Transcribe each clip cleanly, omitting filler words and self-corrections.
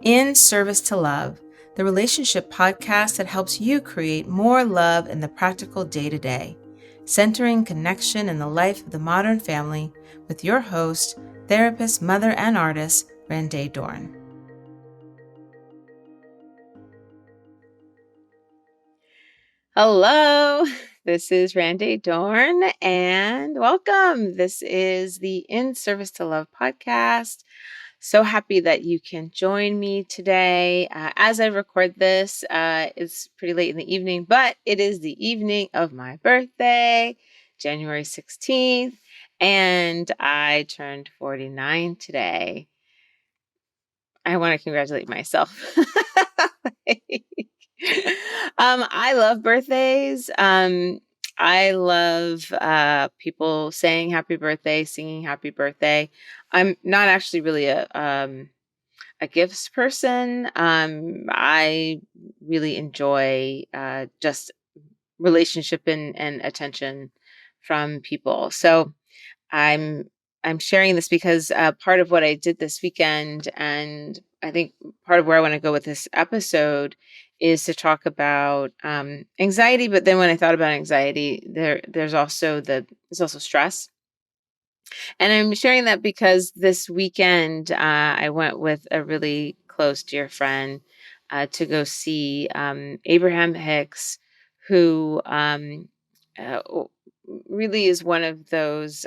In Service to Love, the relationship podcast that helps you create more love in the practical day-to-day, centering connection in the life of the modern family with your host, therapist, mother, and artist, Randé Dorn. Hello, this is Randé Dorn, and welcome. This is the In Service to Love podcast. So happy that you can join me today. As I record this, it's pretty late in the evening, but it is the evening of my birthday, January 16th, and I turned 49 today. I want to congratulate myself. I love birthdays. I love people saying happy birthday, singing happy birthday. I'm not actually really a gifts person. I really enjoy just relationship and attention from people. So I'm I'm sharing this because part of what I did this weekend, and I think part of where I want to go with this episode, is to talk about anxiety. But then when I thought about anxiety, there's also stress, and I'm sharing that because this weekend I went with a really close dear friend to go see Abraham Hicks, who uh, really is one of those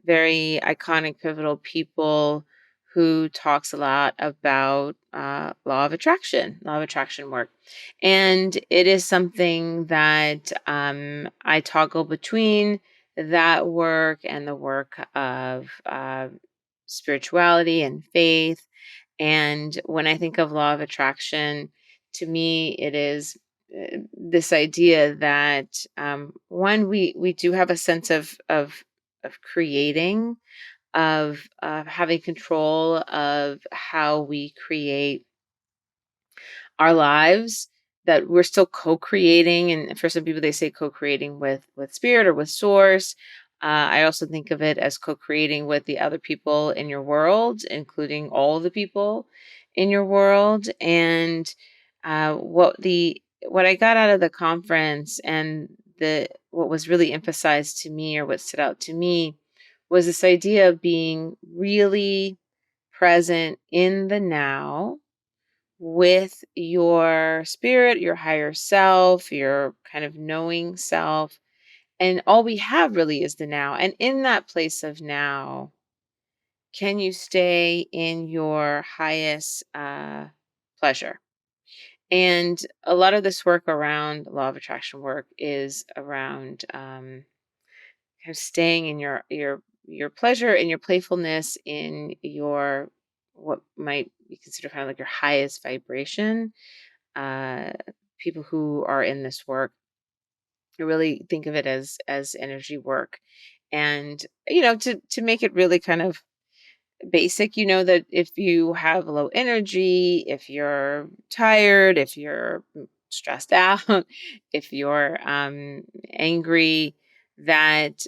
very iconic, pivotal people who talks a lot about law of attraction work. And it is something that I toggle between that work and the work of spirituality and faith. And when I think of law of attraction, to me, it is this idea that one, we do have a sense of creating, of having control of how we create our lives, that we're still co-creating. And for some people, they say co-creating with spirit or with source. I also think of it as co-creating with the other people in your world, including all the people in your world. And what I got out of the conference, and the what was really emphasized to me, or what stood out to me, was this idea of being really present in the now with your spirit, your higher self, your kind of knowing self. And all we have really is the now. And in that place of now, can you stay in your highest pleasure? And a lot of this work around law of attraction work is around kind of staying in your pleasure and your playfulness, in your what might be considered kind of like your highest vibration. uh People who are in this work really think of it as energy work. And to make it really kind of basic, that if you have low energy, if you're tired, if you're stressed out, if you're angry, that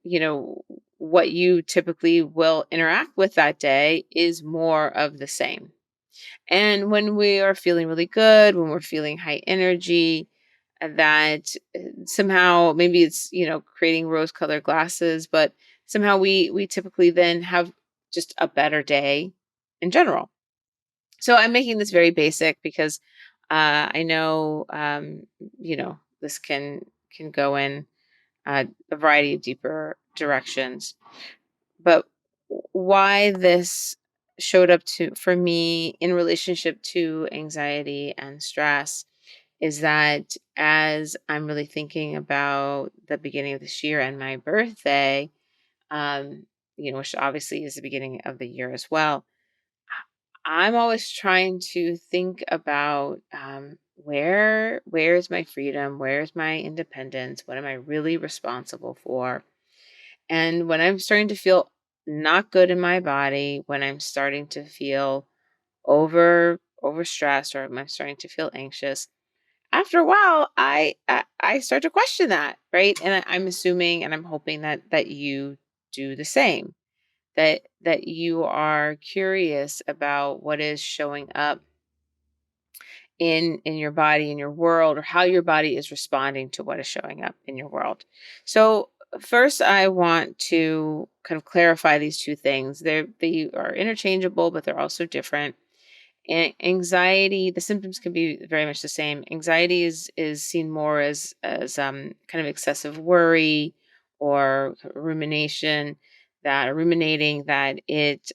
you know, what you typically will interact with that day is more of the same. And when we are feeling really good, when we're feeling high energy, that somehow maybe it's, creating rose colored glasses, but somehow we typically then have just a better day in general. So I'm making this very basic because I know, this can go in a variety of deeper directions. But why this showed up to for me in relationship to anxiety and stress is that as I'm really thinking about the beginning of this year and my birthday, which obviously is the beginning of the year as well, I'm always trying to think about where's my freedom, where's my independence, what am I really responsible for? And when I'm starting to feel not good in my body, when I'm starting to feel overstressed, or I'm starting to feel anxious, after a while, I start to question that, right? And I'm assuming and I'm hoping that you do the same. that you are curious about what is showing up in your body, in your world, or how your body is responding to what is showing up in your world. So first I want to kind of clarify these two things. They are interchangeable, but they're also different. Anxiety, the symptoms can be very much the same. Anxiety is seen more as kind of excessive worry or rumination, that or ruminating, that it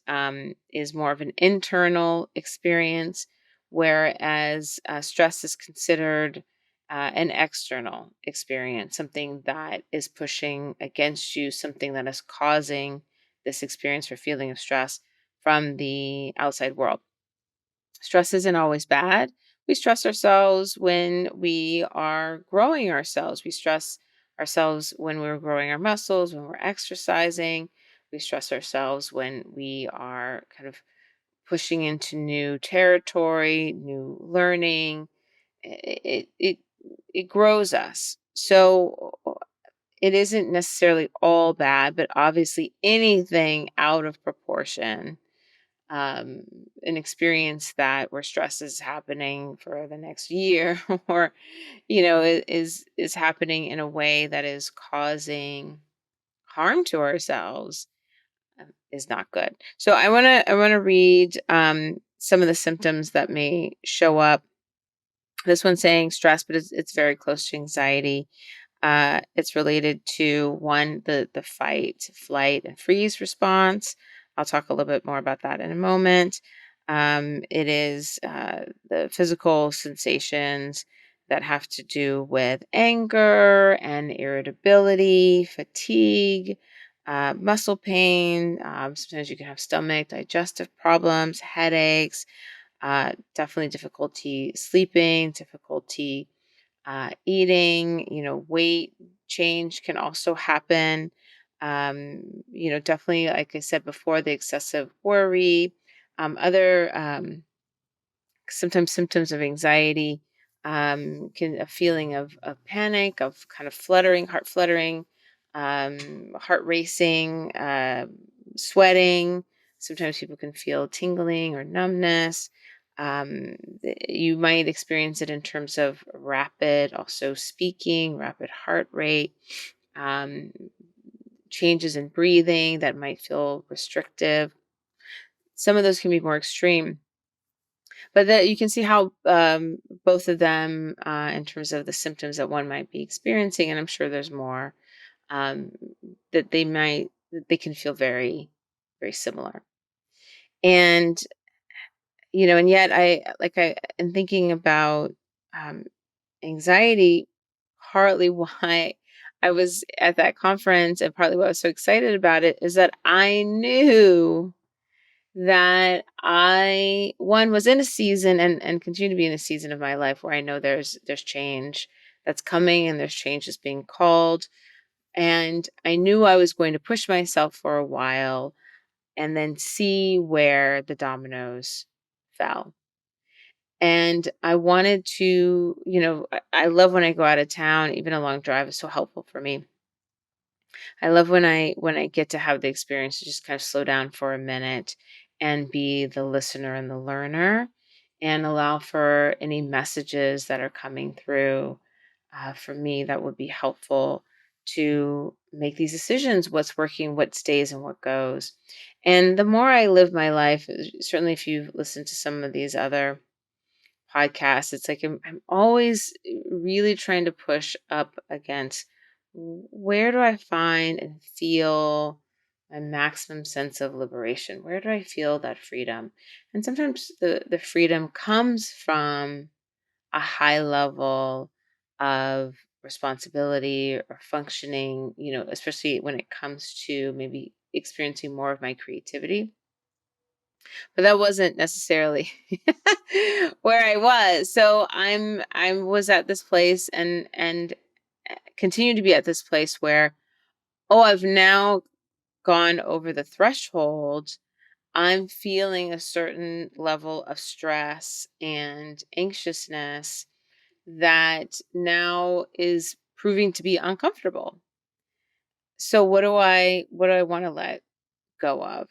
is more of an internal experience, whereas stress is considered an external experience, something that is pushing against you, something that is causing this experience or feeling of stress from the outside world. Stress isn't always bad. We stress ourselves when we are growing ourselves. We stress ourselves when we're growing our muscles, when we're exercising. We stress ourselves when we are kind of pushing into new territory, new learning. It grows us. So it isn't necessarily all bad, but obviously anything out of proportion, um, an experience that where stress is happening for the next year or is happening in a way that is causing harm to ourselves, is not good. So I want to read some of the symptoms that may show up. This one's saying stress, but it's very close to anxiety. It's related to one, the fight, flight, and freeze response. I'll talk a little bit more about that in a moment. It is the physical sensations that have to do with anger and irritability, fatigue, muscle pain. Sometimes you can have stomach, digestive problems, headaches, definitely difficulty sleeping, difficulty eating, weight change can also happen. Definitely, like I said before, the excessive worry, other sometimes symptoms of anxiety, can a feeling of panic, of kind of fluttering, heart racing, sweating. Sometimes people can feel tingling or numbness. You might experience it in terms of rapid, also speaking, rapid heart rate, um, changes in breathing that might feel restrictive. Some of those can be more extreme, but that you can see how both of them, in terms of the symptoms that one might be experiencing, and I'm sure there's more, um, that they can feel very, very similar. And and yet I am thinking about um, anxiety, partly why I was at that conference and partly why I was so excited about it is that I knew that I one was in a season and continue to be in a season of my life where I know there's change that's coming and there's change that's being called. And I knew I was going to push myself for a while and then see where the dominoes fell. And I wanted to, I love when I go out of town, even a long drive is so helpful for me. I love when I get to have the experience to just kind of slow down for a minute and be the listener and the learner and allow for any messages that are coming through, for me, that would be helpful to make these decisions, what's working, what stays, and what goes. And the more I live my life, certainly if you've listened to some of these other podcasts, it's like I'm always really trying to push up against where do I find and feel my maximum sense of liberation? Where do I feel that freedom? And sometimes the freedom comes from a high level of responsibility or functioning, especially when it comes to maybe experiencing more of my creativity, but that wasn't necessarily where I was. So I was at this place and continue to be at this place where, oh, I've now gone over the threshold. I'm feeling a certain level of stress and anxiousness that now is proving to be uncomfortable. So what do I want to let go of.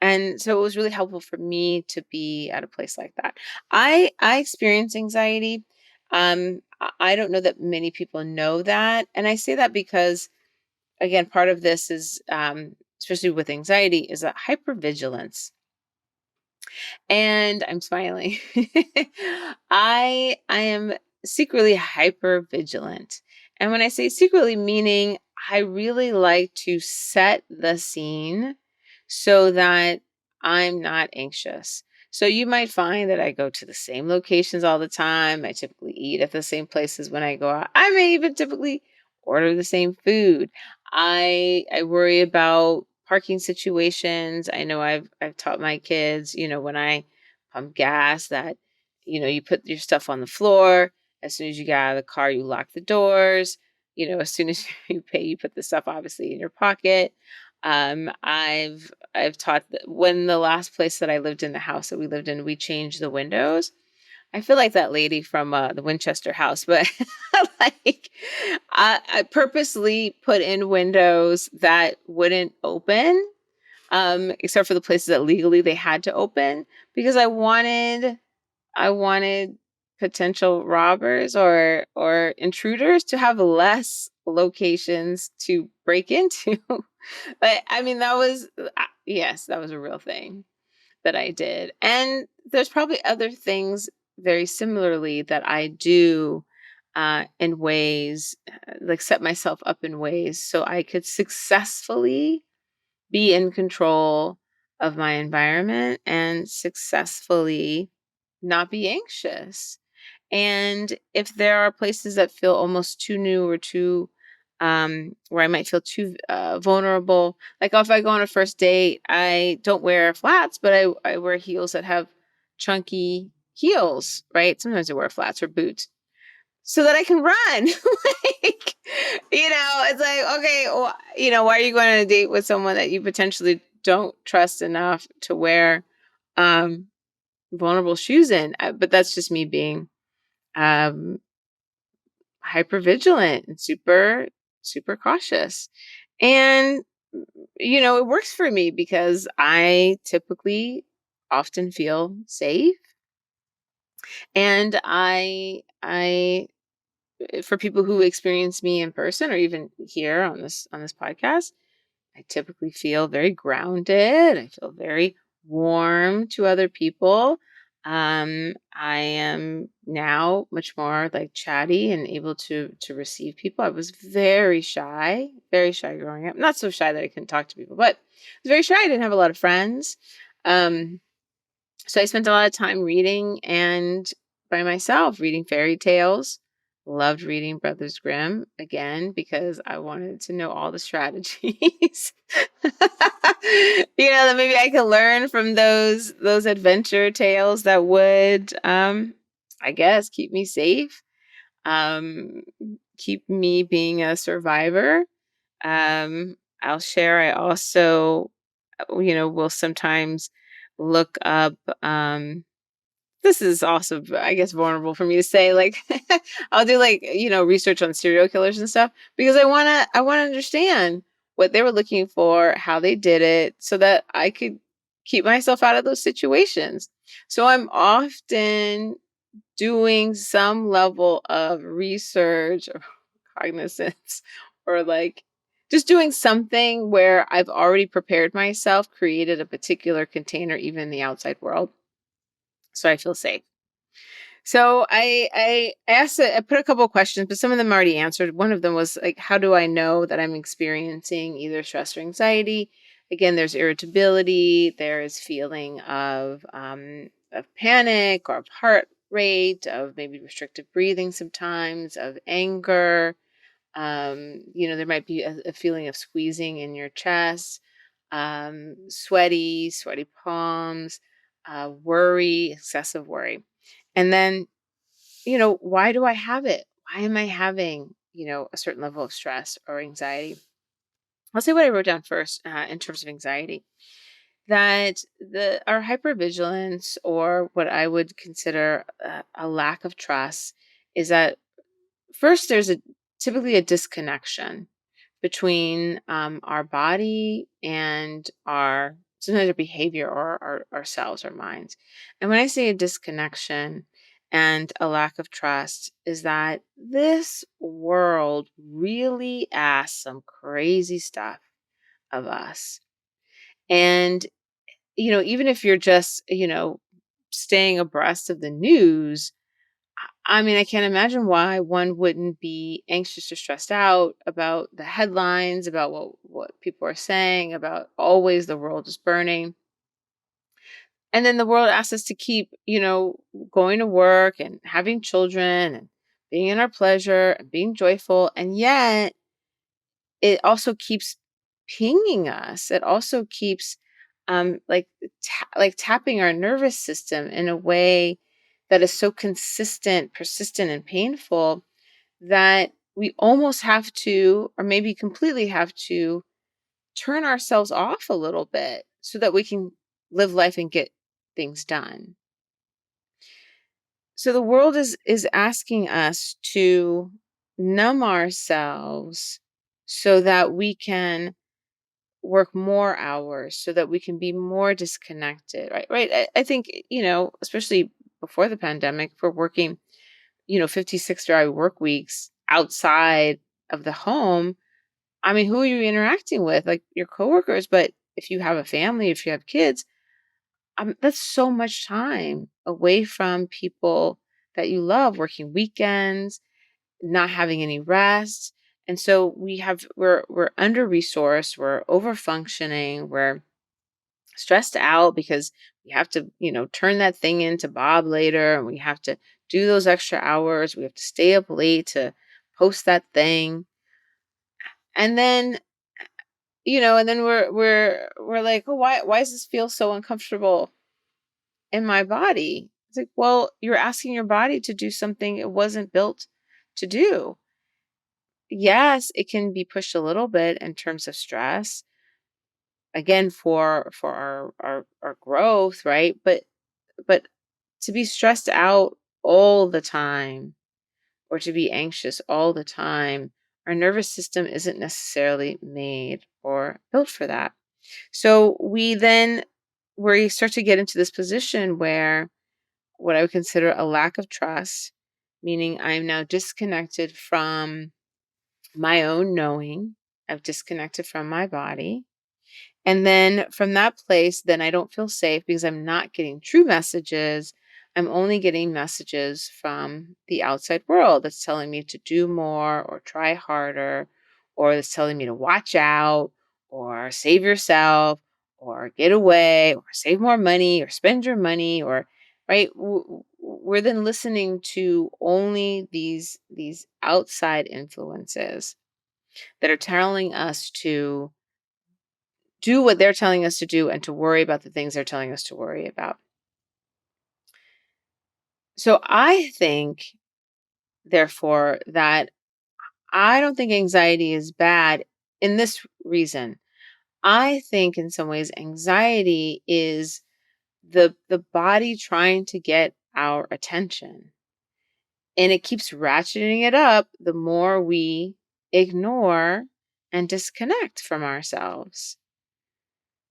And so it was really helpful for me to be at a place like that. I experience anxiety. I don't know that many people know that, and I say that because again, part of this is especially with anxiety is a hypervigilance. And I'm smiling. I am secretly hyper vigilant. And when I say secretly, meaning I really like to set the scene so that I'm not anxious. So you might find that I go to the same locations all the time. I typically eat at the same places when I go out. I may even typically order the same food. I worry about parking situations. I know I've taught my kids, when I pump gas that, you put your stuff on the floor. As soon as you get out of the car, you lock the doors. As soon as you pay, you put the stuff obviously in your pocket. I've taught that when the last place that I lived in, the house that we lived in, we changed the windows. I feel like that lady from the Winchester house, but like I purposely put in windows that wouldn't open, except for the places that legally they had to open, because I wanted potential robbers or intruders to have less locations to break into. But I mean, yes, that was a real thing that I did. And there's probably other things very similarly that I do in ways like set myself up in ways so I could successfully be in control of my environment and successfully not be anxious. And if there are places that feel almost too new or too, where I might feel too vulnerable, like if I go on a first date, I don't wear flats, but I wear heels that have chunky heels, right? Sometimes I wear flats or boots so that I can run. Like, it's like, okay, why are you going on a date with someone that you potentially don't trust enough to wear um, vulnerable shoes in? But that's just me being um, hyper vigilant and super, super cautious. And, it works for me because I typically often feel safe. And for people who experience me in person or even here on this podcast, I typically feel very grounded. I feel very warm to other people. I am now much more like chatty and able to receive people. I was very shy growing up. Not so shy that I couldn't talk to people, but I was very shy. I didn't have a lot of friends. Um, so I spent a lot of time reading and by myself, reading fairy tales. Loved reading Brothers Grimm again because I wanted to know all the strategies. That maybe I could learn from those adventure tales that would I guess keep me safe. Um keep me being a survivor. I'll share I also will sometimes look up this is also, I guess, vulnerable for me to say. Like, I'll do like research on serial killers and stuff because I wanna understand what they were looking for, how they did it, so that I could keep myself out of those situations. So I'm often doing some level of research or cognizance or like just doing something where I've already prepared myself, created a particular container, even in the outside world, so I feel safe. So I asked I put a couple of questions, but some of them already answered. One of them was like, how do I know that I'm experiencing either stress or anxiety? Again, there's irritability, there's feeling of panic or of heart rate, of maybe restrictive breathing sometimes, of anger. There might be a feeling of squeezing in your chest, sweaty palms, worry, excessive worry. And then, why do I have it? Why am I having, a certain level of stress or anxiety? I'll say what I wrote down first in terms of anxiety. That our hypervigilance, or what I would consider a lack of trust, is that first there's typically a disconnection between our body and our sometimes our behavior or ourselves, our minds. And when I say a disconnection and a lack of trust, is that this world really asks some crazy stuff of us. And, even if you're just, staying abreast of the news, I mean, I can't imagine why one wouldn't be anxious or stressed out about the headlines, about what people are saying, about always the world is burning. And then the world asks us to keep, going to work and having children and being in our pleasure and being joyful. And yet it also keeps pinging us. It also keeps like tapping our nervous system in a way that is so consistent, persistent, and painful that we almost have to, or maybe completely have to, turn ourselves off a little bit so that we can live life and get things done. So the world is asking us to numb ourselves so that we can work more hours, so that we can be more disconnected. Right. I think, especially before the pandemic, for working 56-hour work weeks outside of the home. I mean, who are you interacting with? Like your coworkers, but if you have a family, if you have kids, that's so much time away from people that you love, working weekends, not having any rest. And so we're under resourced, we're over functioning, we're stressed out because we have to, turn that thing into Bob later, and we have to do those extra hours. We have to stay up late to post that thing. And then, we're like, "Oh, why does this feel so uncomfortable in my body?" It's like, "Well, you're asking your body to do something it wasn't built to do." Yes, it can be pushed a little bit in terms of stress, again, for our growth, right? But to be stressed out all the time or to be anxious all the time, our nervous system isn't necessarily made or built for that. So we start to get into this position where what I would consider a lack of trust, meaning I'm now disconnected from my own knowing. I've disconnected from my body. And then from that place, then I don't feel safe because I'm not getting true messages. I'm only getting messages from the outside world that's telling me to do more or try harder, or that's telling me to watch out or save yourself or get away or save more money or spend your money or right. We're then listening to only these outside influences that are telling us to do what they're telling us to do and to worry about the things they're telling us to worry about. So I think, therefore, that I don't think anxiety is bad in this reason. I think in some ways anxiety is the body trying to get our attention. And it keeps ratcheting it up the more we ignore and disconnect from ourselves.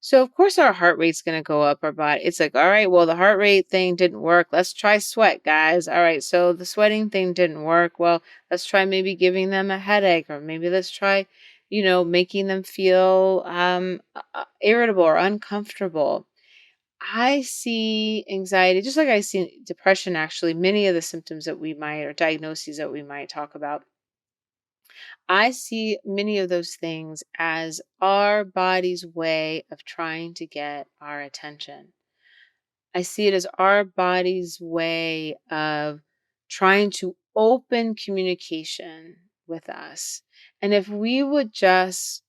So of course our heart rate's gonna go up, our body. It's like, all right, well, the heart rate thing didn't work. Let's try sweat, guys. All right, so the sweating thing didn't work. Well, let's try maybe giving them a headache, or maybe let's try, making them feel irritable or uncomfortable. I see anxiety just like I see depression. Actually, many of the symptoms that we might or diagnoses that we might talk about, I see many of those things as our body's way of trying to get our attention. I see it as our body's way of trying to open communication with us. And if we would just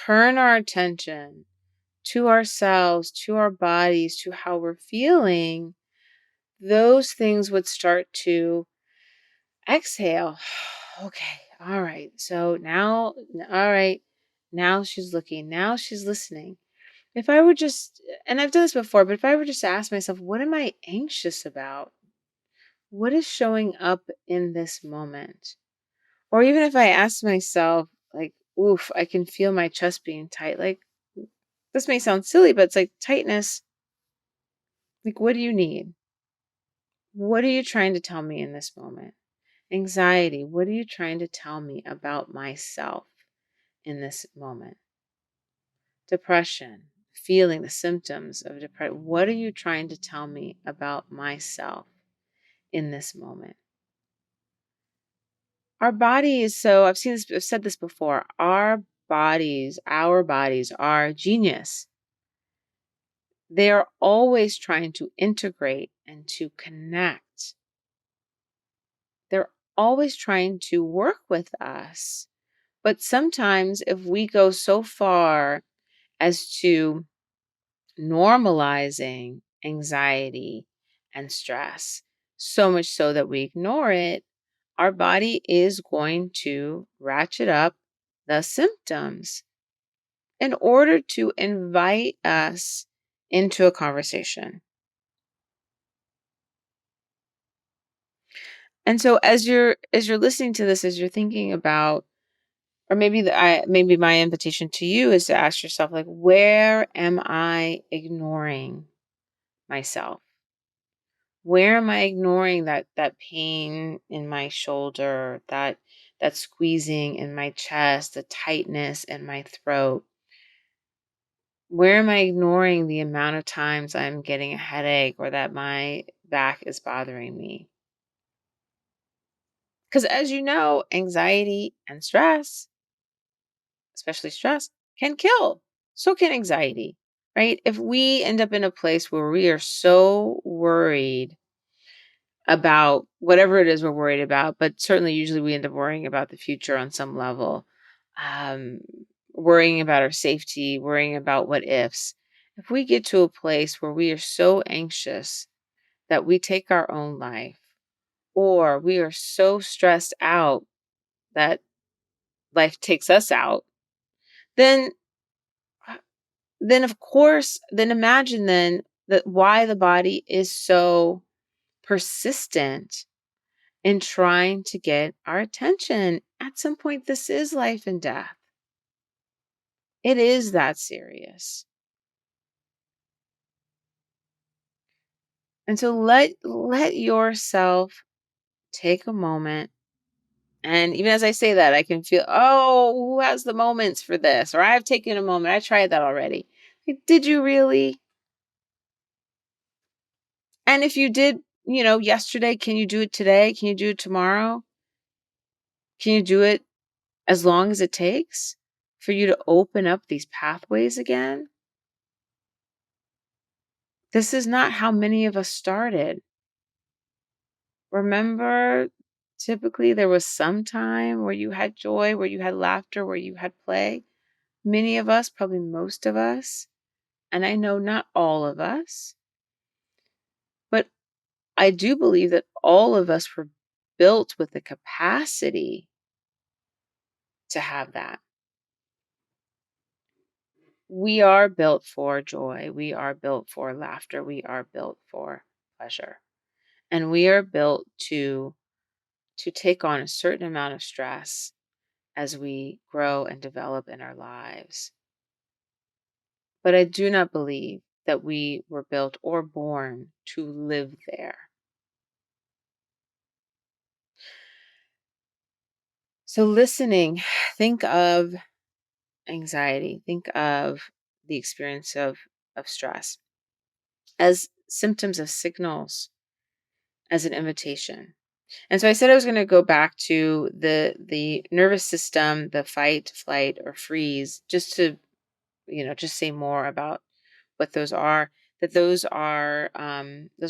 turn our attention to ourselves, to our bodies, to how we're feeling, those things would start to exhale. Okay. All right. So now, all right. Now she's looking. Now she's listening. If I were just, and I've done this before, but if I were just to ask myself, what am I anxious about? What is showing up in this moment? Or even if I ask myself, like, oof, I can feel my chest being tight. Like, this may sound silly, but it's like tightness. Like, what do you need? What are you trying to tell me in this moment? Anxiety, what are you trying to tell me about myself in this moment? Depression, feeling the symptoms of depression. What are you trying to tell me about myself in this moment? Our body is so, I've said this before, our bodies are genius. They are always trying to integrate and to connect. They're always trying to work with us. But sometimes if we go so far as to normalizing anxiety and stress, so much so that we ignore it, our body is going to ratchet up the symptoms in order to invite us into a conversation. And so as you're listening to this, as you're thinking about, or maybe my invitation to you is to ask yourself, like, where am I ignoring myself? Where am I ignoring that pain in my shoulder, that squeezing in my chest, the tightness in my throat? Where am I ignoring the amount of times I'm getting a headache or that my back is bothering me? Because as you know, anxiety and stress, especially stress, can kill. So can anxiety, right? If we end up in a place where we are so worried about whatever it is we're worried about, but certainly usually we end up worrying about the future on some level, um, worrying about our safety, worrying about what ifs. If we get to a place where we are so anxious that we take our own life, or we are so stressed out that life takes us out, then then of course, then imagine then that why the body is so persistent in trying to get our attention. At some point, this is life and death. It is that serious. And so let yourself take a moment. And even as I say that, I can feel, oh, who has the moments for this? Or I've taken a moment. I tried that already. Like, did you really? And if you did, yesterday, can you do it today? Can you do it tomorrow? Can you do it as long as it takes for you to open up these pathways again? This is not how many of us started. Remember, typically there was some time where you had joy, where you had laughter, where you had play. Many of us, probably most of us, and I know not all of us, but I do believe that all of us were built with the capacity to have that. We are built for joy. We are built for laughter. We are built for pleasure. And we are built to take on a certain amount of stress as we grow and develop in our lives. But I do not believe that we were built or born to live there. So, listening, think of anxiety, think of the experience of stress as symptoms of signals, as an invitation. And so I said I was going to go back to the nervous system, the fight, flight, or freeze, just to just say more about what those are. That those are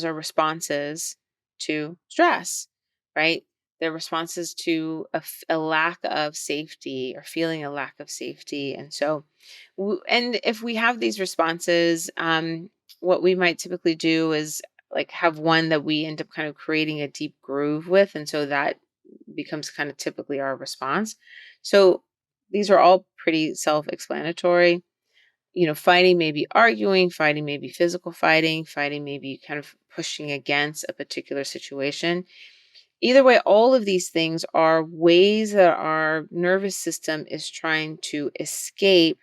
responses to stress, right? They're responses to a lack of safety or feeling a lack of safety. And so, and if we have these responses, what we might typically do is like have one that we end up kind of creating a deep groove with, and so that becomes kind of typically our response. So these are all pretty self-explanatory. Fighting may be arguing, fighting may be physical fighting, fighting may be kind of pushing against a particular situation. Either way, all of these things are ways that our nervous system is trying to escape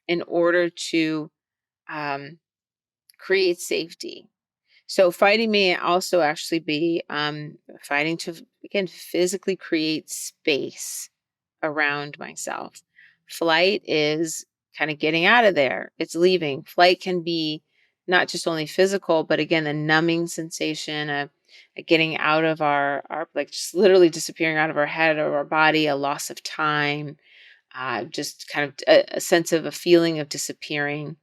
in order to um, create safety. So fighting may also actually be fighting to, again, physically create space around myself. Flight is kind of getting out of there, it's leaving. Flight can be not just only physical, but again, the numbing sensation of getting out of our, like, just literally disappearing out of our head or our body, a loss of time, just kind of a sense of a feeling of disappearing.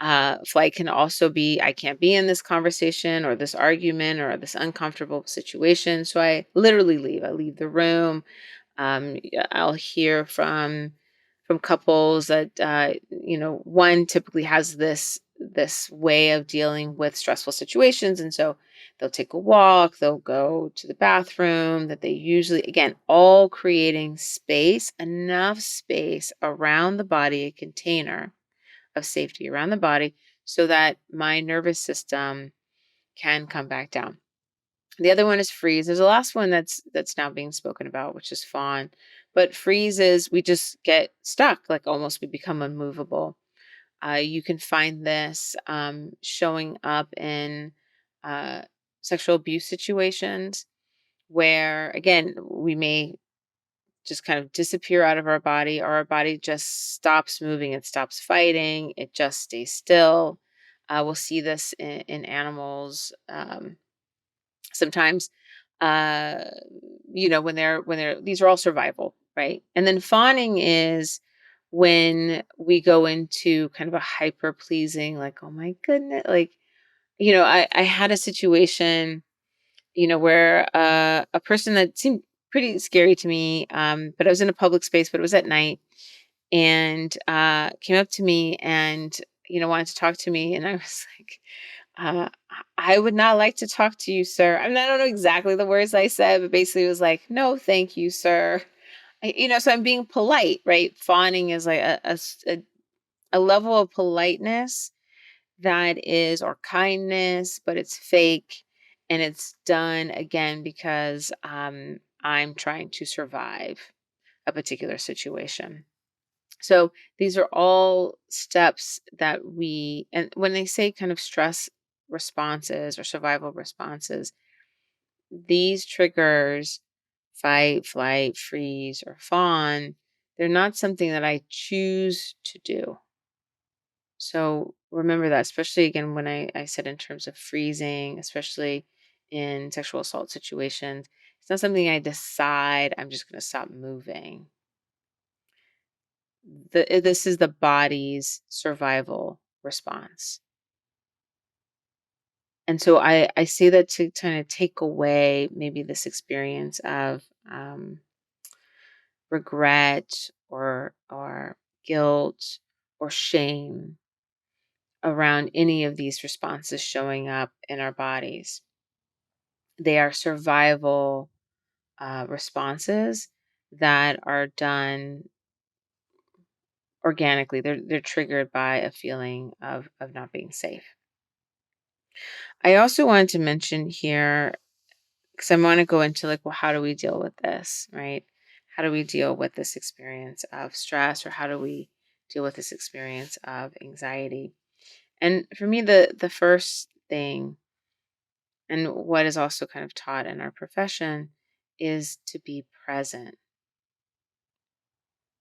Flight can also be, I can't be in this conversation or this argument or this uncomfortable situation. So I literally leave. I leave the room. I'll hear from couples that one typically has this way of dealing with stressful situations, and so they'll take a walk, they'll go to the bathroom. That they usually, again, all creating space, enough space around the body, a container of safety around the body, so that my nervous system can come back down. The other one is freeze. There's a last one that's now being spoken about, which is fawn. But freeze is we just get stuck, like almost we become unmovable. You can find this showing up in uh, sexual abuse situations where, again, we may just kind of disappear out of our body, or our body just stops moving, it stops fighting, it just stays still. We'll see this in animals. Sometimes uh when they're these are all survival, right? And then fawning is when we go into kind of a hyper pleasing, like, oh my goodness, like, I had a situation, where a person that seemed pretty scary to me, but I was in a public space, but it was at night, and came up to me and wanted to talk to me, and I was like, I would not like to talk to you, sir. I mean, I don't know exactly the words I said, but basically it was like, no, thank you, sir. So I'm being polite, right? Fawning is like a level of politeness that is, or kindness, but it's fake. And it's done again because I'm trying to survive a particular situation. So these are all steps that and when they say kind of stress responses or survival responses, these triggers, fight, flight, freeze, or fawn, they're not something that I choose to do. So remember that, especially again, when I said in terms of freezing, especially in sexual assault situations, it's not something I decide I'm just going to stop moving. This is the body's survival response. And so I say that to kind of take away maybe this experience of regret or guilt or shame around any of these responses showing up in our bodies. They are survival responses that are done organically. They're triggered by a feeling of not being safe. I also wanted to mention here, because I want to go into, like, well, how do we deal with this, right? How do we deal with this experience of stress, or how do we deal with this experience of anxiety? And for me, the first thing, and what is also kind of taught in our profession, is to be present.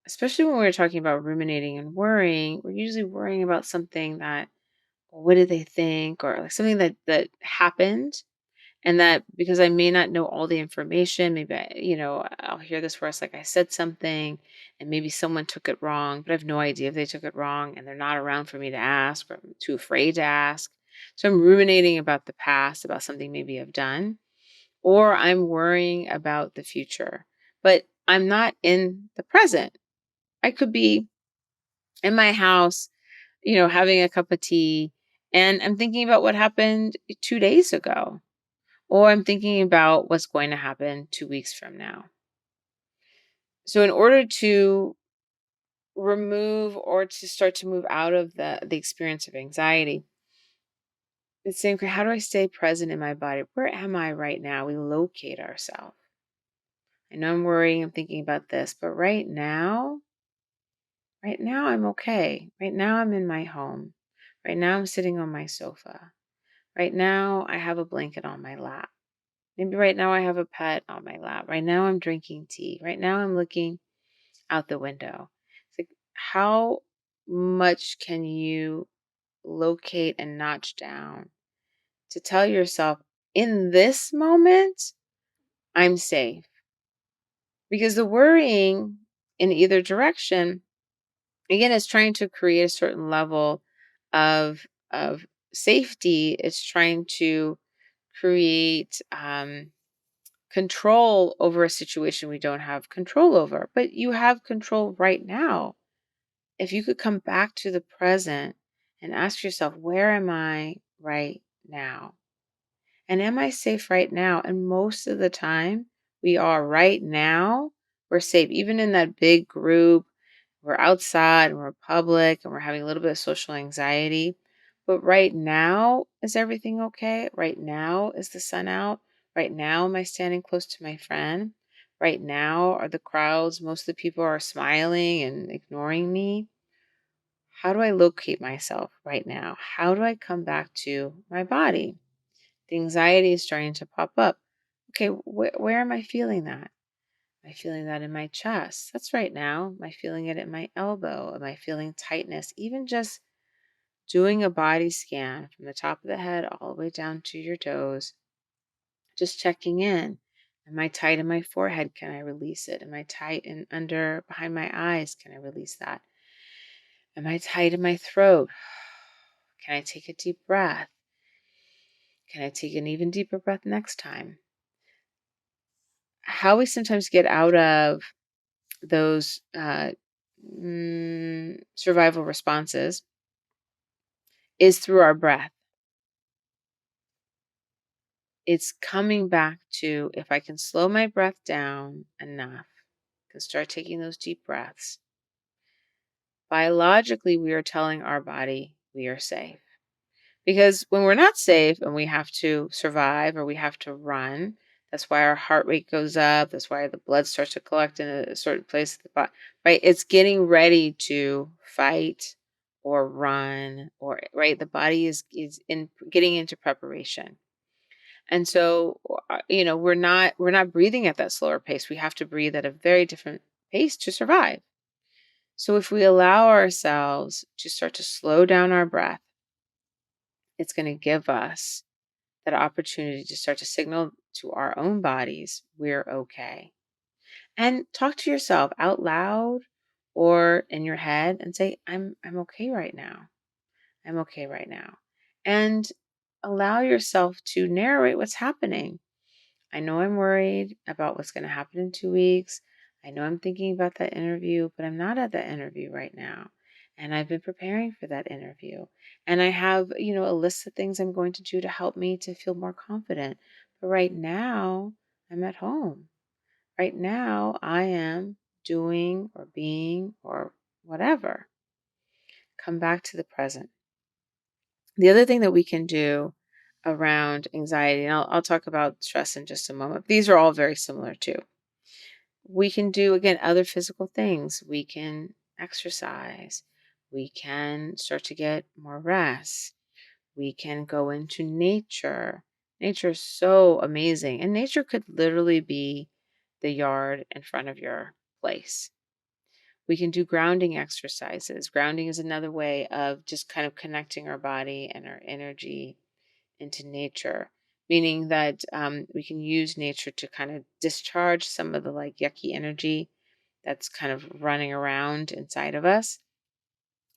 Especially when we're talking about ruminating and worrying, we're usually worrying about something that, well, what did they think, or like something that happened. And that, because I may not know all the information, maybe I'll hear this where it's like I said something and maybe someone took it wrong, but I have no idea if they took it wrong, and they're not around for me to ask, or I'm too afraid to ask. So I'm ruminating about the past, about something maybe I've done, or I'm worrying about the future, but I'm not in the present. I could be in my house, having a cup of tea, and I'm thinking about what happened 2 days ago, or I'm thinking about what's going to happen 2 weeks from now. So, in order to remove or to start to move out of the experience of anxiety, It's saying, okay, how do I stay present in my body? Where am I right now? We locate ourselves. I know I'm worrying, I'm thinking about this, but right now I'm okay. Right now I'm in my home. Right now I'm sitting on my sofa. Right now I have a blanket on my lap. Maybe right now I have a pet on my lap. Right now I'm drinking tea. Right now I'm looking out the window. It's like, how much can you locate and notch down to tell yourself, in this moment, I'm safe? Because the worrying in either direction, again, is trying to create a certain level of safety. It's trying to create control over a situation we don't have control over. But you have control right now. If you could come back to the present and ask yourself, where am I right now? And am I safe right now? And most of the time, we are right now. We're safe. Even in that big group, we're outside and we're public and we're having a little bit of social anxiety. But right now, is everything okay? Right now, is the sun out? Right now, am I standing close to my friend? Right now, are the crowds, most of the people are smiling and ignoring me? How do I locate myself right now? How do I come back to my body? The anxiety is starting to pop up. Okay, where am I feeling that? Am I feeling that in my chest? That's right now. Am I feeling it at my elbow? Am I feeling tightness? Even just doing a body scan from the top of the head all the way down to your toes, just checking in. Am I tight in my forehead? Can I release it? Am I tight in under behind my eyes? Can I release that? Am I tight in my throat? Can I take a deep breath? Can I take an even deeper breath next time? How we sometimes get out of those survival responses is through our breath. It's coming back to, if I can slow my breath down enough, can start taking those deep breaths. Biologically, we are telling our body we are safe. Because when we're not safe and we have to survive or we have to run, that's why our heart rate goes up. That's why the blood starts to collect in a certain place at the body, right? It's getting ready to fight or run, or right. The body is in getting into preparation, and so we're not breathing at that slower pace. We have to breathe at a very different pace to survive. So if we allow ourselves to start to slow down our breath, it's going to give us that opportunity to start to signal to our own bodies we're okay. And talk to yourself out loud or in your head and say, I'm okay right now. I'm okay right now. And allow yourself to narrate what's happening. I know I'm worried about what's going to happen in 2 weeks. I know I'm thinking about that interview, but I'm not at that interview right now. And I've been preparing for that interview. And I have, a list of things I'm going to do to help me to feel more confident. But right now, I'm at home. Right now, I am doing or being or whatever. Come back to the present. The other thing that we can do around anxiety, and I'll talk about stress in just a moment. These are all very similar too. We can do, again, other physical things. We can exercise. We can start to get more rest. We can go into nature. Nature is so amazing. And nature could literally be the yard in front of your place. We can do grounding exercises. Grounding is another way of just kind of connecting our body and our energy into nature, meaning that we can use nature to kind of discharge some of the like yucky energy that's kind of running around inside of us.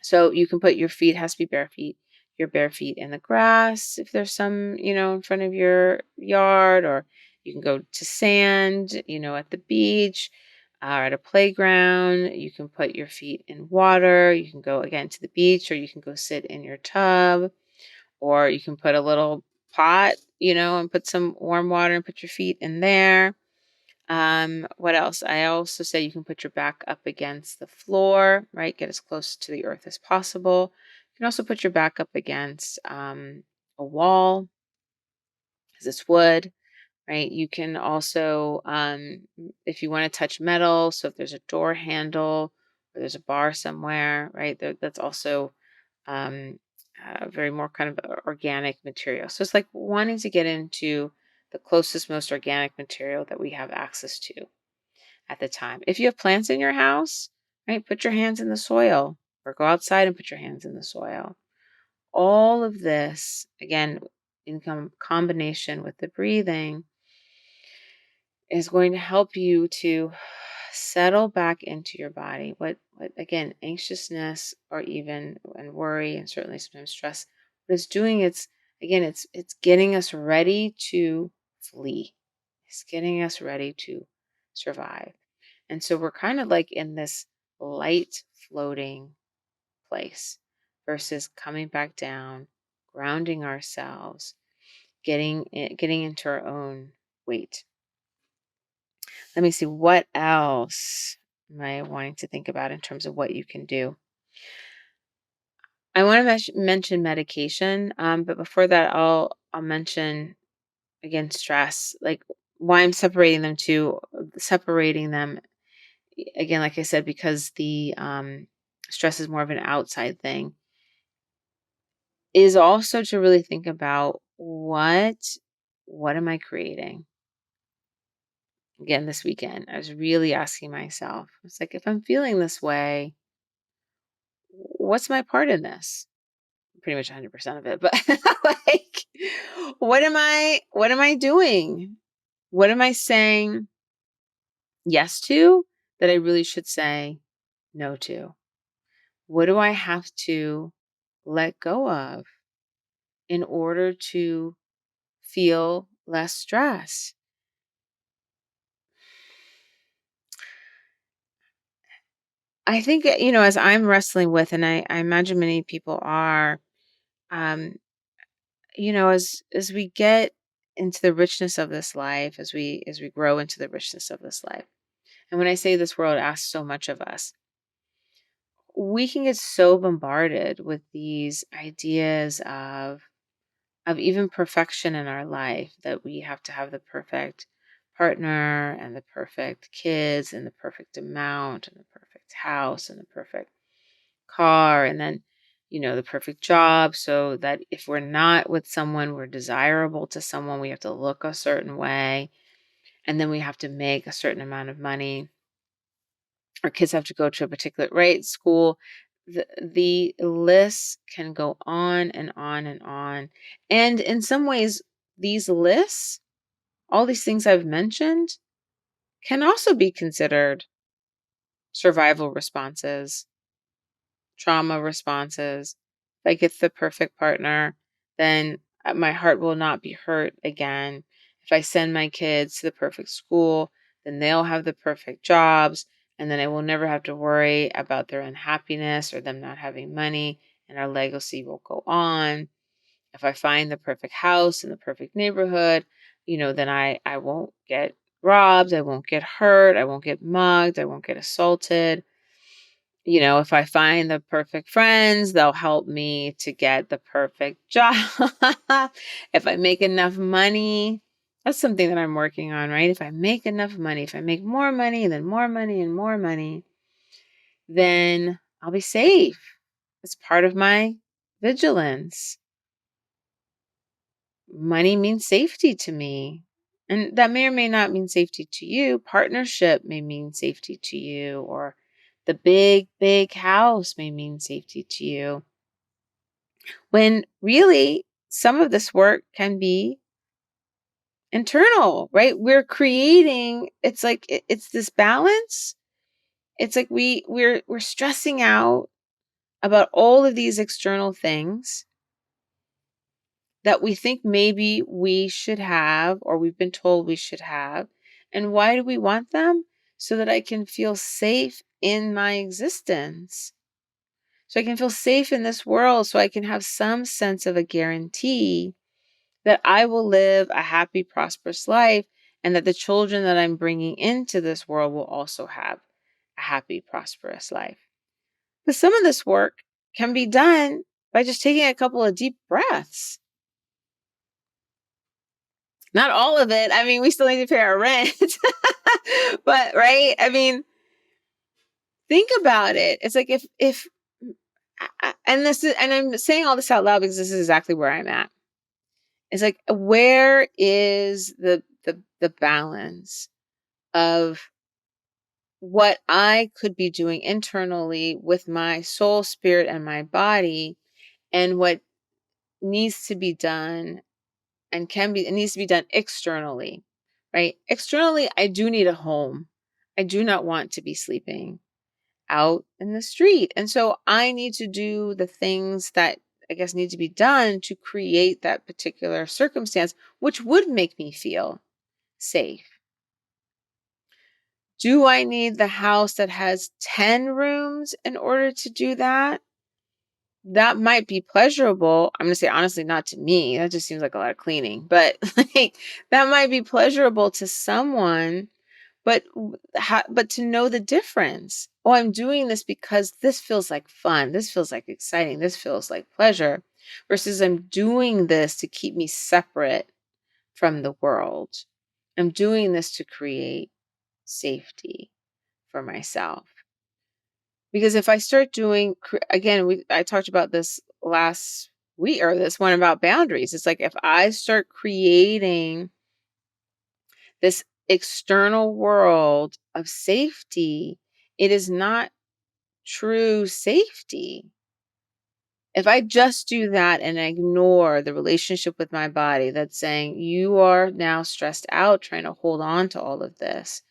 So you can put your feet, has to be bare feet, your bare feet in the grass if there's some, in front of your yard, or you can go to sand, at the beach or at a playground. You can put your feet in water. You can go again to the beach, or you can go sit in your tub, or you can put a little pot, and put some warm water and put your feet in there. What else? I also say you can put your back up against the floor, right? Get as close to the earth as possible. You can also put your back up against a wall, because it's wood, right? You can also, if you want to touch metal, so if there's a door handle or there's a bar somewhere, right? That's also um, very more kind of organic material. So it's like wanting to get into the closest, most organic material that we have access to at the time. If you have plants in your house, right, put your hands in the soil or go outside and put your hands in the soil. All of this, again, in combination with the breathing, is going to help you to settle back into your body. What again, anxiousness or even and worry and certainly sometimes stress, what it's doing, it's getting us ready to flee. It's getting us ready to survive. And so we're kind of like in this light floating place versus coming back down, grounding ourselves, getting into our own weight. Let me see, what else am I wanting to think about in terms of what you can do? I want to mention medication, but before that, I'll mention again stress, like why I'm separating them again, like I said, because the stress is more of an outside thing, is also to really think about what am I creating? Again, this weekend, I was really asking myself, it's like, if I'm feeling this way, what's my part in this? Pretty much 100% of it, but like, what am I doing? What am I saying yes to that I really should say no to? What do I have to let go of in order to feel less stress? I think, as I'm wrestling with, and I imagine many people are, um, as we get into the richness of this life, as we grow into the richness of this life. And when I say this world asks so much of us, we can get so bombarded with these ideas of even perfection in our life, that we have to have the perfect partner and the perfect kids and the perfect amount and the perfect house and the perfect car, and then the perfect job, so that if we're not with someone, we're desirable to someone. We have to look a certain way, and then we have to make a certain amount of money. Our kids have to go to a particular right school. The list can go on and on and on. And in some ways, these lists, all these things I've mentioned, can also be considered survival responses, trauma responses. If I get the perfect partner, then my heart will not be hurt again. If I send my kids to the perfect school, then they'll have the perfect jobs, and then I will never have to worry about their unhappiness or them not having money, and our legacy will go on. If I find the perfect house in the perfect neighborhood, then I won't get robbed, I won't get hurt, I won't get mugged, I won't get assaulted. If I find the perfect friends, they'll help me to get the perfect job. If I make enough money, that's something that I'm working on, right? If I make enough money, if I make more money, and then more money and more money, then I'll be safe. It's part of my vigilance. Money means safety to me. And that may or may not mean safety to you. Partnership may mean safety to you, or the big, big house may mean safety to you. When really, some of this work can be internal, right? We're creating, it's like it's this balance. It's like we're stressing out about all of these external things that we think maybe we should have, or we've been told we should have. And why do we want them? So that I can feel safe in my existence. So I can feel safe in this world. So I can have some sense of a guarantee that I will live a happy, prosperous life, and that the children that I'm bringing into this world will also have a happy, prosperous life. But some of this work can be done by just taking a couple of deep breaths. Not all of it. I mean, we still need to pay our rent. But right? I mean, think about it. It's like if and this is, and I'm saying all this out loud because this is exactly where I'm at. It's like, where is the balance of what I could be doing internally with my soul, spirit, and my body, and what needs to be done and it needs to be done externally, right? Externally, I do need a home. I do not want to be sleeping out in the street. And so I need to do the things that I guess need to be done to create that particular circumstance, which would make me feel safe. Do I need the house that has 10 rooms in order to do that? That might be pleasurable. I'm going to say honestly, not to me. That just seems like a lot of cleaning, but like that might be pleasurable to someone. But but to know the difference. Oh, I'm doing this because this feels like fun. This feels like exciting. This feels like pleasure versus I'm doing this to keep me separate from the world. I'm doing this to create safety for myself. Because if I start doing, again, I talked about this last week or this one about boundaries. It's like if I start creating this external world of safety, it is not true safety. If I just do that and ignore the relationship with my body that's saying, you are now stressed out trying to hold on to all of this.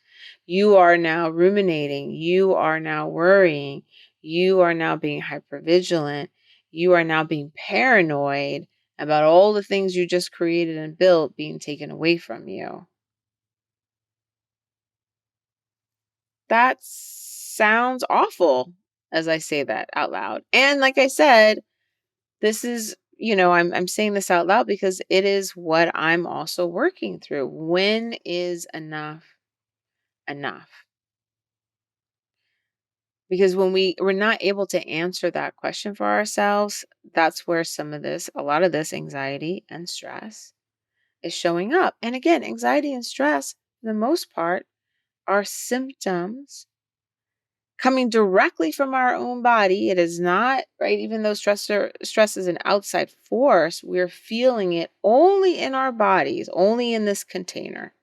You are now ruminating. You are now worrying. You are now being hypervigilant. You are now being paranoid about all the things you just created and built being taken away from you. That sounds awful as I say that out loud. And like I said, this is, I'm saying this out loud because it is what I'm also working through. When is enough enough? Because when we're not able to answer that question for ourselves, that's where a lot of this anxiety and stress is showing up. And again, anxiety and stress, for the most part, are symptoms coming directly from our own body. It is not, right? Even though stress is an outside force, we're feeling it only in our bodies, only in this container.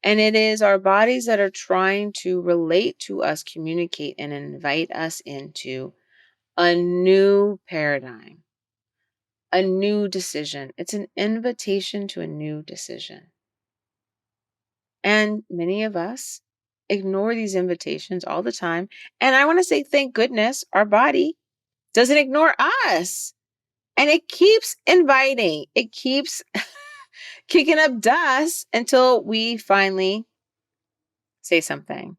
And it is our bodies that are trying to relate to us, communicate, and invite us into a new paradigm, a new decision. It's an invitation to a new decision. And many of us ignore these invitations all the time. And I want to say, thank goodness our body doesn't ignore us. And it keeps inviting, it keeps kicking up dust until we finally say something.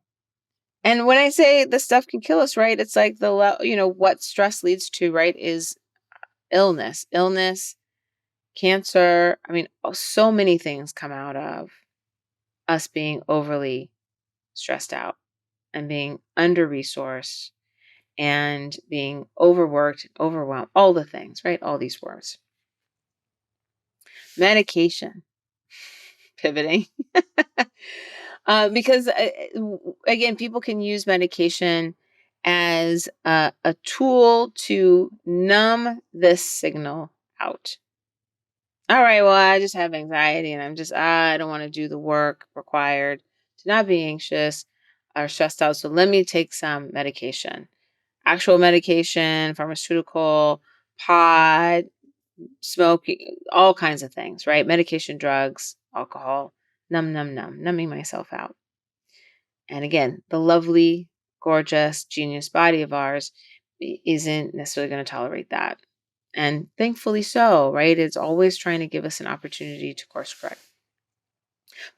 And when I say this stuff can kill us, right? It's like what stress leads to, right? Is illness, cancer. I mean, so many things come out of us being overly stressed out and being under resourced and being overworked, overwhelmed, all the things, right? All these words. Medication, pivoting. Because again, people can use medication as a tool to numb this signal out. All right, well, I just have anxiety and I don't want to do the work required to not be anxious or stressed out. So let me take some medication, actual medication, pharmaceutical, pod, smoking, all kinds of things, right? Medication, drugs, alcohol, numbing myself out. And again, the lovely, gorgeous, genius body of ours isn't necessarily going to tolerate that. And thankfully so, right? It's always trying to give us an opportunity to course correct.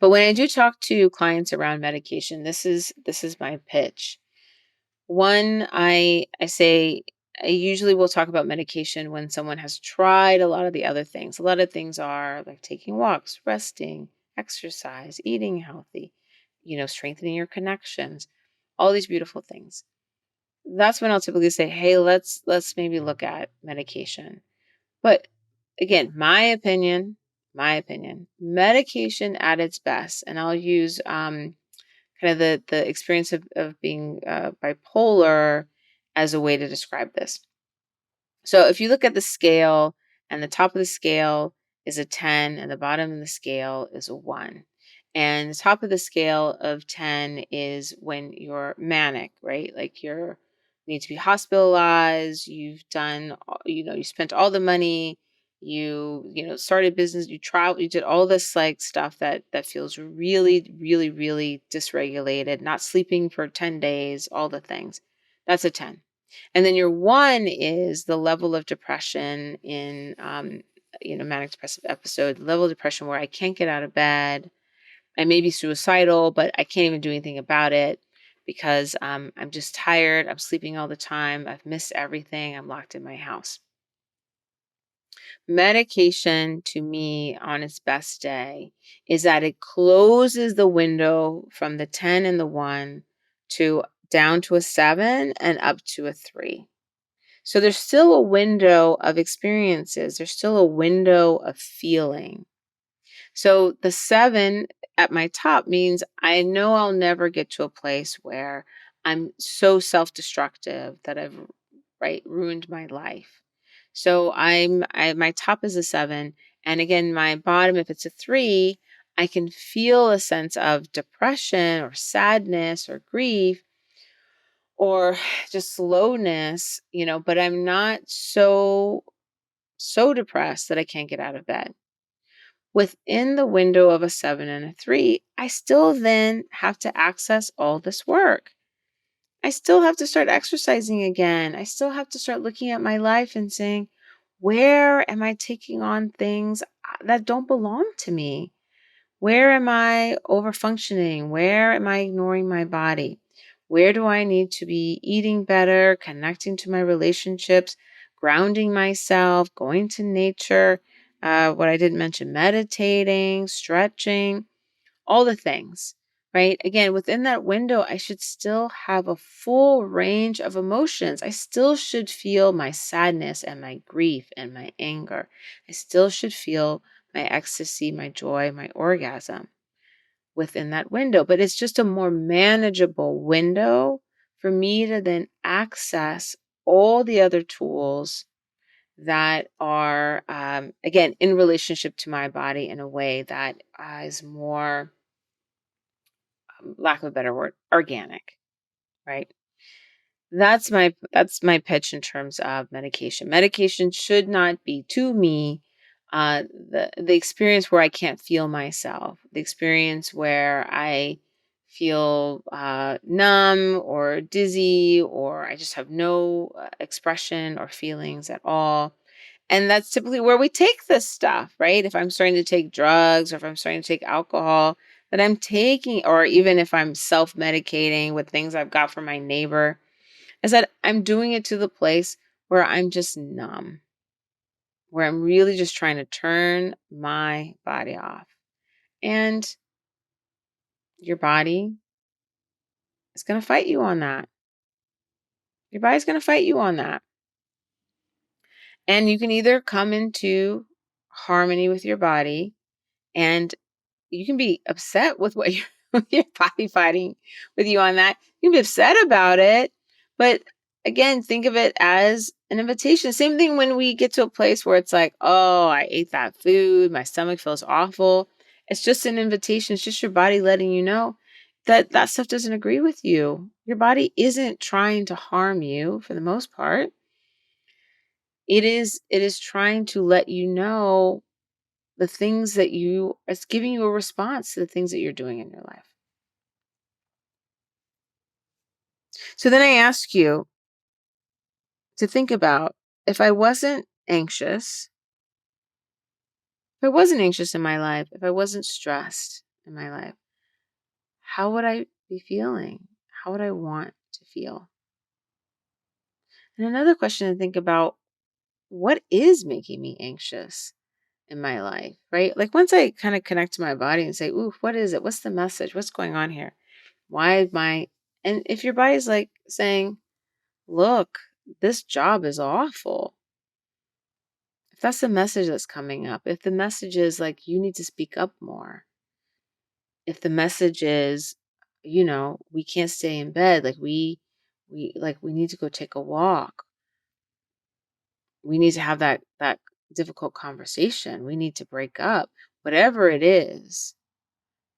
But when I do talk to clients around medication, this is my pitch. One, I say I usually will talk about medication when someone has tried a lot of the other things. A lot of things are like taking walks, resting, exercise, eating healthy, strengthening your connections, all these beautiful things. That's when I'll typically say, "Hey, let's maybe look at medication." But again, my opinion, my opinion, medication at its best, and I'll use kind of the experience of being bipolar as a way to describe this. So if you look at the scale and the top of the scale is a 10 and the bottom of the scale is a 1. And the top of the scale of 10 is when you're manic, right? Like you're need to be hospitalized, you've done you spent all the money, started business, you traveled, you did all this like stuff that feels really really really dysregulated, not sleeping for 10 days, all the things. That's a 10. And then your 1 is the level of depression in, manic depressive episode, level of depression where I can't get out of bed. I may be suicidal, but I can't even do anything about it because I'm just tired. I'm sleeping all the time. I've missed everything. I'm locked in my house. Medication to me on its best day is that it closes the window from the 10 and the 1 to down to a 7 and up to a 3. So there's still a window of experiences. There's still a window of feeling. So the 7 at my top means I know I'll never get to a place where I'm so self-destructive that I've ruined my life. So my top is a 7, and again my bottom, if it's a 3, I can feel a sense of depression or sadness or grief or just slowness, but I'm not so depressed that I can't get out of bed. Within the window of a 7 and a 3, I still then have to access all this work. I still have to start exercising again. I still have to start looking at my life and saying, where am I taking on things that don't belong to me? Where am I overfunctioning? Where am I ignoring my body? Where do I need to be eating better, connecting to my relationships, grounding myself, going to nature? What I didn't mention, meditating, stretching, all the things, right? Again, within that window, I should still have a full range of emotions. I still should feel my sadness and my grief and my anger. I still should feel my ecstasy, my joy, my orgasm within that window. But it's just a more manageable window for me to then access all the other tools that are, again, in relationship to my body in a way that is more, lack of a better word, organic, right? That's my pitch in terms of medication. Medication should not be, to me, the experience where I can't feel myself, the experience where I feel numb or dizzy, or I just have no expression or feelings at all. And that's typically where we take this stuff, right? If I'm starting to take drugs or if I'm starting to take alcohol, that I'm taking, or even if I'm self medicating with things I've got from my neighbor, is that I'm doing it to the place where I'm just numb, where I'm really just trying to turn my body off. And your body is going to fight you on that. Your body's going to fight you on that. And you can either come into harmony with your body, and you can be upset with what with your body fighting with you on that. You can be upset about it, but again, think of it as an invitation. Same thing when we get to a place where it's like, oh, I ate that food, my stomach feels awful. It's just an invitation. It's just your body letting you know that that stuff doesn't agree with you. Your body isn't trying to harm you for the most part. It is trying to let you know the things that it's giving you a response to the things that you're doing in your life. So then I ask you to think about, if I wasn't anxious, if I wasn't anxious in my life, if I wasn't stressed in my life, how would I be feeling? How would I want to feel? And another question to think about, what is making me anxious in my life, right? Like once I kind of connect to my body and say, ooh, what is it? What's the message? What's going on here? Why am I? And if your body's like saying, look, this job is awful. If that's the message that's coming up, if the message is like, you need to speak up more, if the message is, we can't stay in bed, like we need to go take a walk, we need to have that difficult conversation, we need to break up, whatever it is,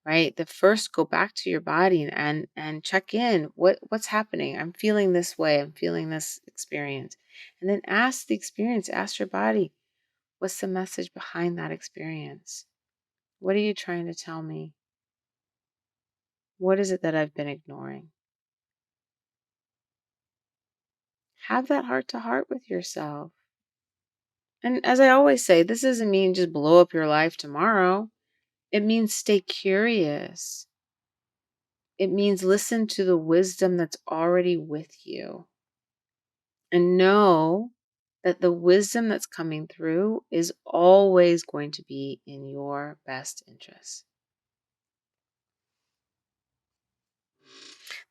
right? The first go back to your body and check in. What's happening? I'm feeling this way. I'm feeling this experience. And then ask the experience, ask your body, what's the message behind that experience? What are you trying to tell me? What is it that I've been ignoring? Have that heart to heart with yourself. And as I always say, this doesn't mean just blow up your life tomorrow. It means stay curious. It means listen to the wisdom that's already with you and know that the wisdom that's coming through is always going to be in your best interest.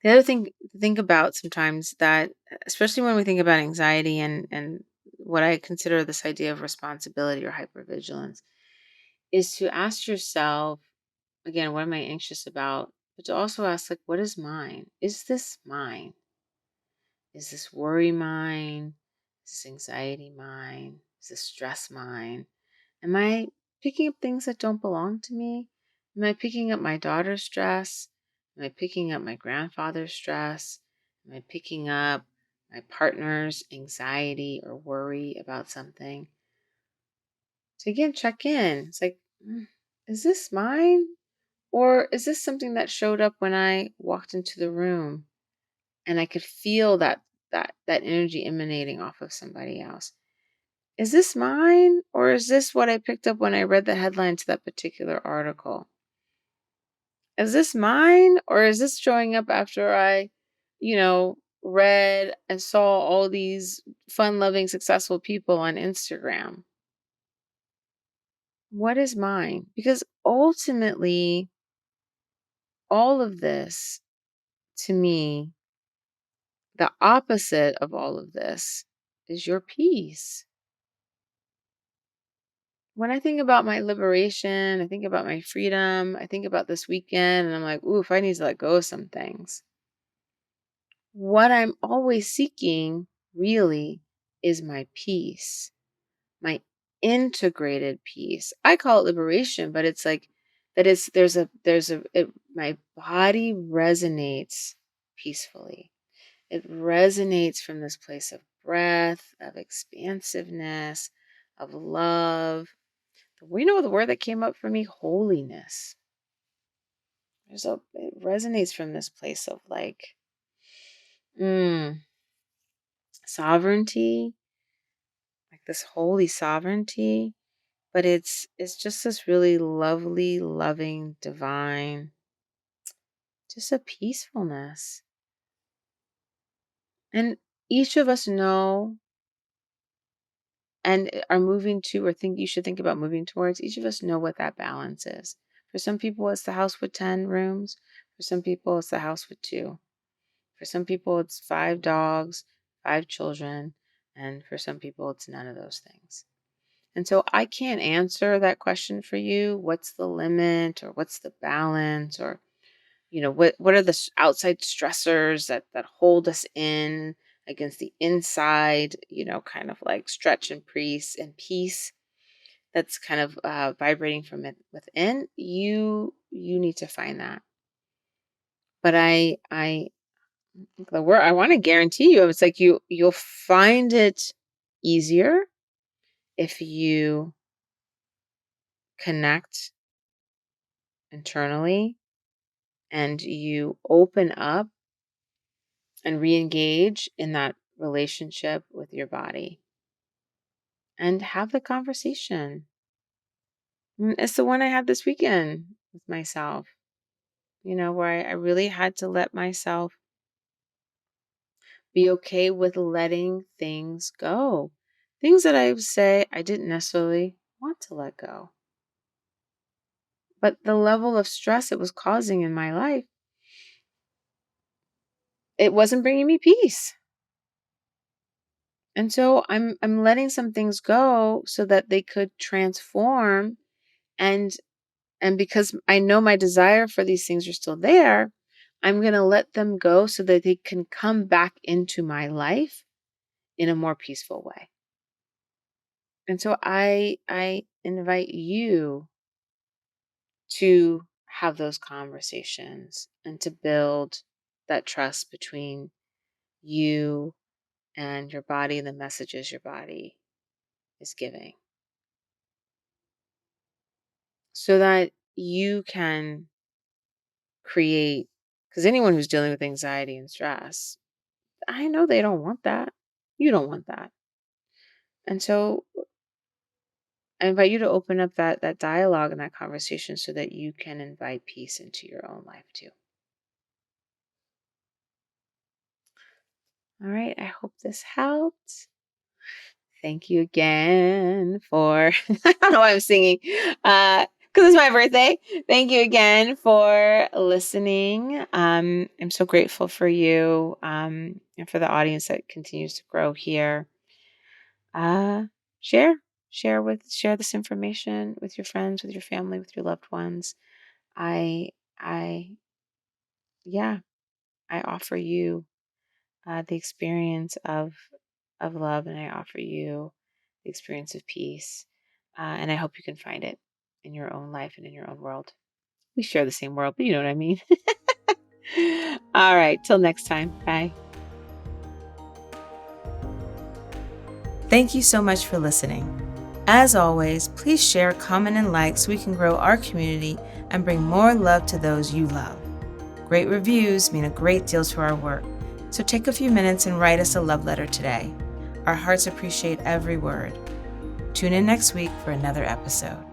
The other thing to think about sometimes that, especially when we think about anxiety and what I consider this idea of responsibility or hypervigilance, is to ask yourself, again, what am I anxious about? But to also ask, like, what is mine? Is this mine? Is this worry mine? Is this anxiety mine? Is this stress mine? Am I picking up things that don't belong to me? Am I picking up my daughter's stress? Am I picking up my grandfather's stress? Am I picking up my partner's anxiety or worry about something? So again, check in. It's like, is this mine? Or is this something that showed up when I walked into the room and I could feel that energy emanating off of somebody else? Is this mine, or is this what I picked up when I read the headline to that particular article? Is this mine, or is this showing up after I, read and saw all these fun loving, successful people on Instagram? What is mine? Because ultimately, all of this, to me, the opposite of all of this is your peace. When I think about my liberation, I think about my freedom, I think about this weekend, and I'm like, ooh, if I need to let go of some things. What I'm always seeking really is my peace, my integrated peace. I call it liberation, but it's like that is my body resonates peacefully. It resonates from this place of breath, of expansiveness, of love. We know the word that came up for me, holiness. It resonates from this place of like mm, sovereignty, like this holy sovereignty, but it's just this really lovely, loving, divine, just a peacefulness. And each of us know and are moving to or think you should think about moving towards, each of us know what that balance is. For some people, it's the house with 10 rooms. For some people, it's the house with two. For some people, it's 5 dogs, 5 children. And for some people, it's none of those things. And so I can't answer that question for you. What's the limit or what's the balance or what are the outside stressors that hold us in against the inside, kind of like stretch and peace that's kind of vibrating from it within. You need to find that. But the word I want to guarantee you, it's like you'll find it easier if you connect internally and you open up and re-engage in that relationship with your body and have the conversation. It's the one I had this weekend with myself, where I really had to let myself be okay with letting things go. Things that I would say I didn't necessarily want to let go. But the level of stress it was causing in my life, it wasn't bringing me peace. And so I'm letting some things go so that they could transform, and because I know my desire for these things are still there, I'm going to let them go so that they can come back into my life in a more peaceful way. And so I invite you to have those conversations and to build that trust between you and your body and the messages your body is giving, so that you can create, because anyone who's dealing with anxiety and stress, I know they don't want that. You don't want that. And so I invite you to open up that dialogue and that conversation so that you can invite peace into your own life too. All right. I hope this helped. Thank you again for I don't know why I'm singing. Because it's my birthday. Thank you again for listening. I'm so grateful for you, and for the audience that continues to grow here. Uh, share, share this information with your friends, with your family, with your loved ones. I, I, yeah, I offer you the experience of love, and I offer you the experience of peace. And I hope you can find it in your own life and in your own world. We share the same world, but you know what I mean. All right, till next time. Bye. Thank you so much for listening. As always, please share, comment, and like so we can grow our community and bring more love to those you love. Great reviews mean a great deal to our work, so take a few minutes and write us a love letter today. Our hearts appreciate every word. Tune in next week for another episode.